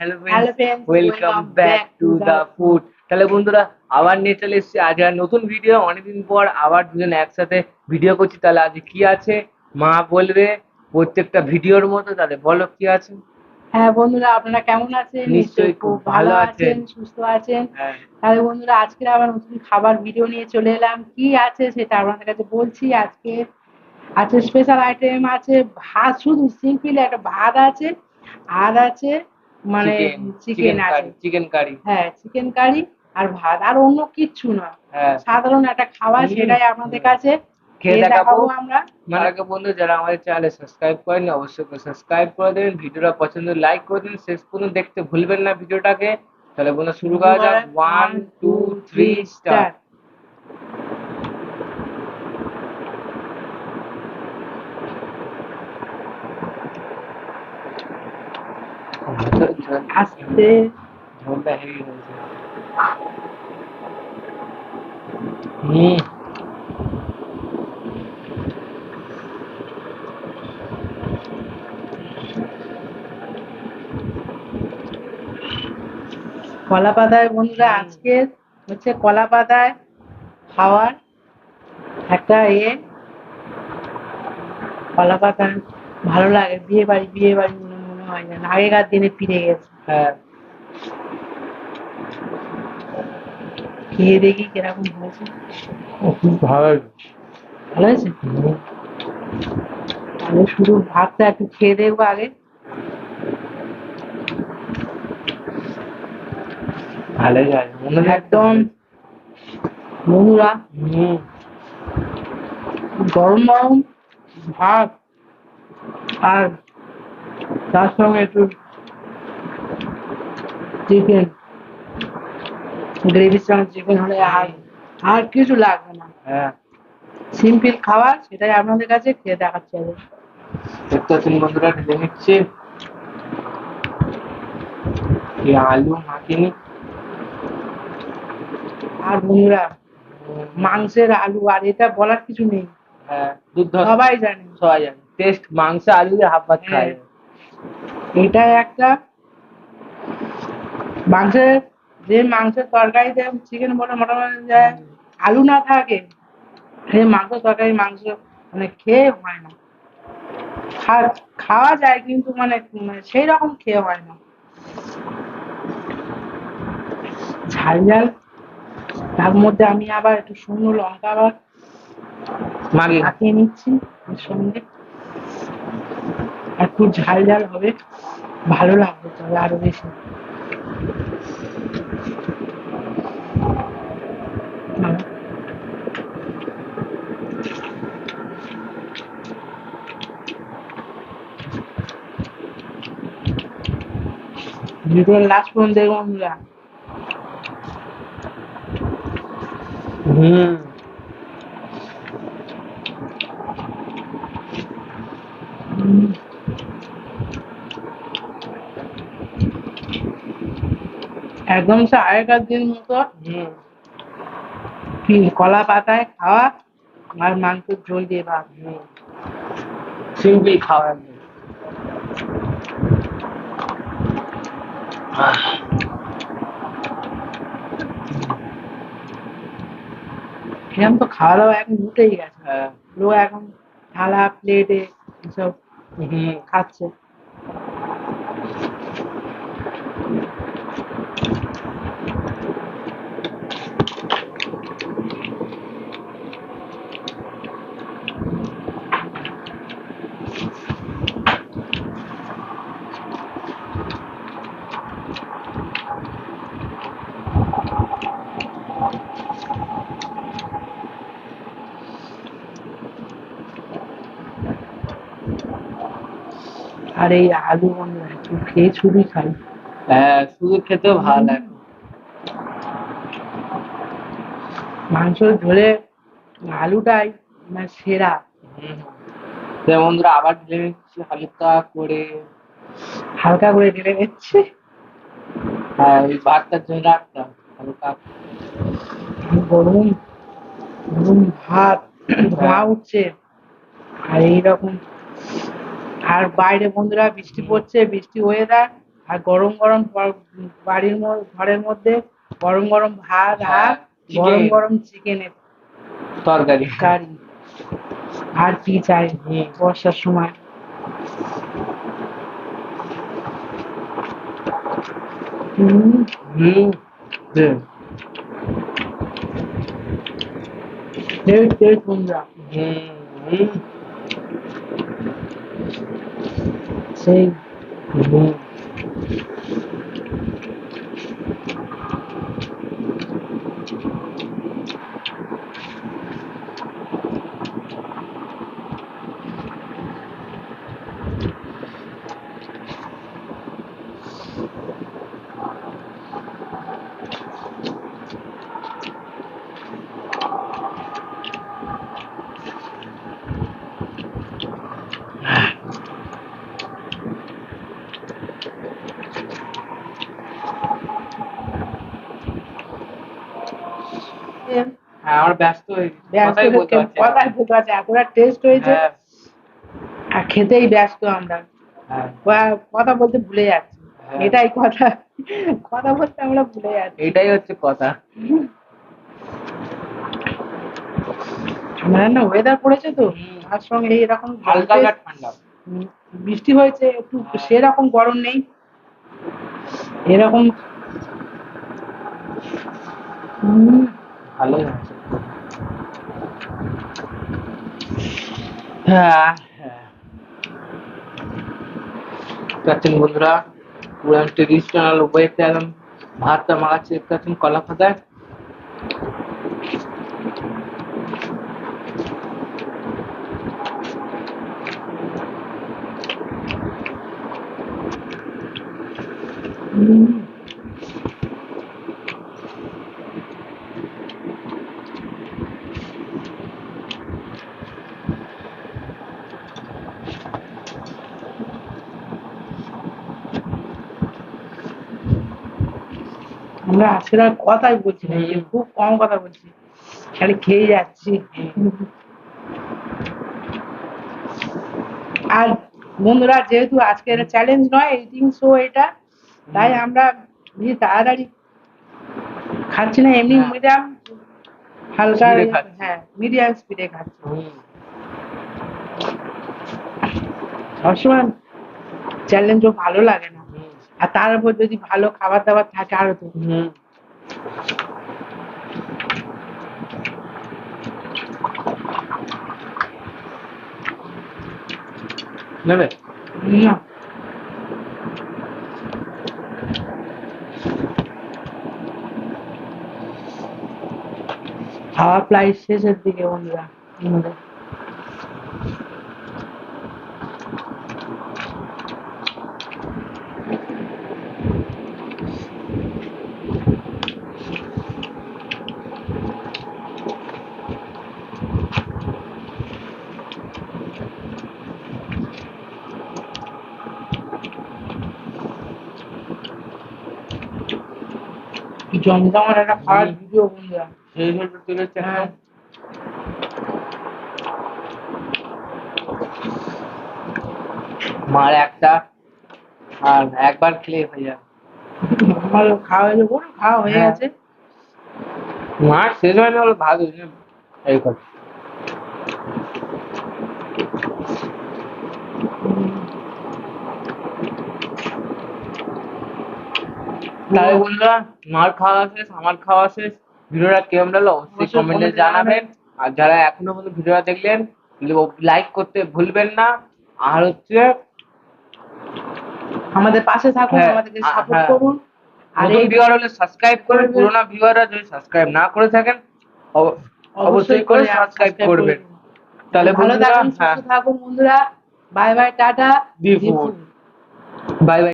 Hello hello friends, friends, welcome welcome back back to to the the food. Food. তাহলে বন্ধুরা আবার নিয়ে চলে এসেছি আজ আর নতুন ভিডিও। অনেকদিন পর আবার দুজন একসাথে ভিডিও করছি। তাহলে আজ কি আছে মা বলবে প্রত্যেকটা ভিডিওর মতো। তাহলে বলো কি আছে। হ্যাঁ বন্ধুরা, আপনারা কেমন আছেন? নিশ্চয়ই নিশ্চয়ই খুব খুব ভালো ভালো আছেন। আছেন, সুস্থ আছেন। হ্যাঁ, তাহলে বন্ধুরা, আজকে আবার নতুন খাবার ভিডিও নিয়ে চলে এলাম। কি আছে সেটা আপনাদের কাছে বলছি। আজকে আছে স্পেশাল আইটেম, আছে ভাত, শুধু সিম্পল একটা ভাত আছে, আর আছে মানে চিকেন চিকেন চিকেন আছে। কারি, চিকেন কারি। হ্যাঁ, চিকেন কারি আর ভাত, আর অন্য কিচ্ছু না। হ্যাঁ। সাধারণ একটা খাবার, হুম, সেটাই আপনাদের হুম। কাছে খেয়ে খেয়ে দেখাবো। দেখাবো আমরা। তার আগে বন্ধু যারা আমাদের চ্যানেলে সাবস্ক্রাইব করেনি অবশ্যই করে সাবস্ক্রাইব করে দেবেন, ভিডিওটা পছন্দ লাইক করে দিন, শেষ পর্যন্ত দেখতে ভুলবেন না ভিডিওটাকে। তাহলে বন্ধু শুরু করা যাক। 1 1 2 2 3 3 স্টার্ট। স্টার্ট। আস্তে। ঝোলটা হেভি হয়েছে। হুম। কলা পাতায় বন্ধুরা, আজকে হচ্ছে কলা পাতায় খাওয়ার একটা কলা পাতায় ভালো লাগে। বিয়ে বাড়ি মনে মনে হয় যেন আগেকার দিনে ফিরে গেছে। হ্যাঁ, খেয়ে দেখি কিরকম হয়েছে। খুব ভালো। ভালো হয়েছে। তাহলে শুধু ভাতটা একটু খেয়ে দেখবো আগে। ভালোই লাগে মনে হয় একদম বন্ধুরা, হুম। গরম গরম ভাত, আর তার সঙ্গে একটু চিকেন, গ্রেভির সঙ্গে চিকেন হলে আর কিছু লাগবে না। হ্যাঁ, সিম্পল খাবার, সেটাই আপনাদের কাছে খেয়ে দেখাচ্ছি আগে। দেখতে পাচ্ছেন বন্ধুরা ঢেলে নিচ্ছে। এই আলু মাখিনি। আর বন্ধুরা, মাংসের আলু, আর এটা বলার কিছু নেই, হ্যাঁ, দুর্ধর্ষ। সবাই জানে। সবাই জানে টেস্ট মাংস আলু দিয়ে হাফ ভাত খাওয়া হ্যাঁ, যায়। এটা একটা মাংসের, যে মাংসের তরকারিতে চিকেন বলে মটন যায়, আলু না থাকে, সেই মাংস তরকারি মাংস মানে খেয়ে হয় না। খাওয়া যায় কিন্তু মানে সেই রকম খেয়ে হয় না। ঝাল ঝাল, তার মধ্যে আমি আবার একটু শুকনো লঙ্কা আবার মাখিয়ে নিচ্ছি এর সঙ্গে। একটু ঝাল ঝাল হবে, ভালো লাগবে তবে আরো বেশি। ভিডিও লাস্ট পর্যন্ত দেখবো বন্ধুরা। হুম। একদম সে আগেকার দিন মতো কি কলা পাতায় খাওয়া আর মাংসের ঝোল দিয়ে ভাত। সিম্পল খাওয়া একদম। এরকম তো খাওয়া দাওয়া এখন উঠেই গেছে। হ্যাঁ। লোক এখন থালা প্লেটে এসব খাচ্ছে। আর এই আলু বন্ধুরা একটু খেয়ে শুধুই খাই। হ্যাঁ, শুধু খেতেও ভালো লাগে। মাংসের ঝোলে আলুটাই মানে সেরা। বন্ধুরা আবার ঢেলে নিচ্ছি হালকা করে ঢেলে নিচ্ছি। হ্যাঁ, ওই ভাতটার জন্য রাখতাম হালকা। গরম গরম ভাত, ধোঁয়া উঠছে, আর এইরকম। আর বাইরে বন্ধুরা বৃষ্টি পড়ছে, বৃষ্টি ওয়েদার, আর গরম গরম ঘরের মধ্যে গরম গরম ভাত আর গরম chicken, গরম চিকেনের তরকারি। কারি। আর কি চাই বর্ষার সময়। হুম হুম বন্ধুরা, হুম সেই হুম হ্যাঁ, আমরা ব্যস্ত হয়ে গেছি, কথাই বলতে পারছি না। কথাই বলতে পারছি, এতটা টেস্ট হয়েছে হ্যাঁ আর খেতেই ব্যস্ত আমরা। হ্যাঁ কথা বলতে ভুলে যাচ্ছি, হ্যাঁ, এটাই কথা। কথা বলতে আমরা ভুলে যাচ্ছি। এটাই হচ্ছে কথা। ঠান্ডা ঠান্ডা ওয়েদার পড়েছে তো, হুম, তার সঙ্গে এরকম হালকা হালকা ঠান্ডা। বৃষ্টি হয়েছে একটু, হ্যাঁ। সেরকম গরম নেই এরকম। ভালোই হয়েছে। হ্যাঁ হ্যাঁ, দেখছেন বন্ধুরা, পুরো ট্রেডিশনাল ওয়েতে একদম ভাতটা মাখাচ্ছি, দেখতে পাচ্ছেন কলা পাতায়। আমরা আজকে আর কথাই বলছি না, হুম। খুব কম কথা বলছি, খালি খেয়ে যাচ্ছি। আর বন্ধুরা, যেহেতু আজকের চ্যালেঞ্জ নয়, এডিটিং শো এটা, তাই আমরা বেশি তাড়াতাড়ি খাচ্ছি না, এমনি হ্যাঁ। মিডিয়াম হালকা, ধীরে খাচ্ছি। হ্যাঁ মিডিয়াম স্পিডে খাচ্ছি। হুম, সবসময় চ্যালেঞ্জও ভালো লাগে না, হুম, আর তার উপর যদি ভালো খাবার দাবার থাকে আরো তো। হুম। নেবে? না, খাওয়া প্রায় শেষের দিকে বন্ধুরা আমাদের। জমজমাট একটা খাওয়ার ভিডিও বন্ধুরা। সেই জন্য তুলে হ্যাঁ, মার একটা আর একবার খেলে হয়ে যাবে। আমার খাওয়া হয়ে যাবো, খাওয়া হয়ে হ্যাঁ। গেছে। মার শেষ হয়নি হলো ভাত হয়েছে এই কথা। তাহলে বন্ধুরা, মার খাওয়া শেষ, আমার খাওয়া শেষ। ভিডিওটা কেমন লাগলো অবশ্যই অবশ্যই কমেন্টে comment এ জানাবেন। আর যারা এখনো পর্যন্ত ভিডিওটা দেখলেন, লাইক করতে ভুলবেন না। আর হচ্ছে আমাদের পাশে থাকুন, হ্যাঁ, আমাদেরকে সাপোর্ট হ্যাঁ, করুন। আর নতুন এই ভিউয়ার হলে সাবস্ক্রাইব করবেন, করবেন। পুরোনো ভিউয়াররা যদি সাবস্ক্রাইব না করে থাকেন অবশ্যই করে সাবস্ক্রাইব করবেন। তাহলে ভালো বন্ধুরা, থাকুন, সুস্থ হ্যাঁ, থাকুন বন্ধুরা। Bye bye, ta-ta. বিফুড, বাই বাই।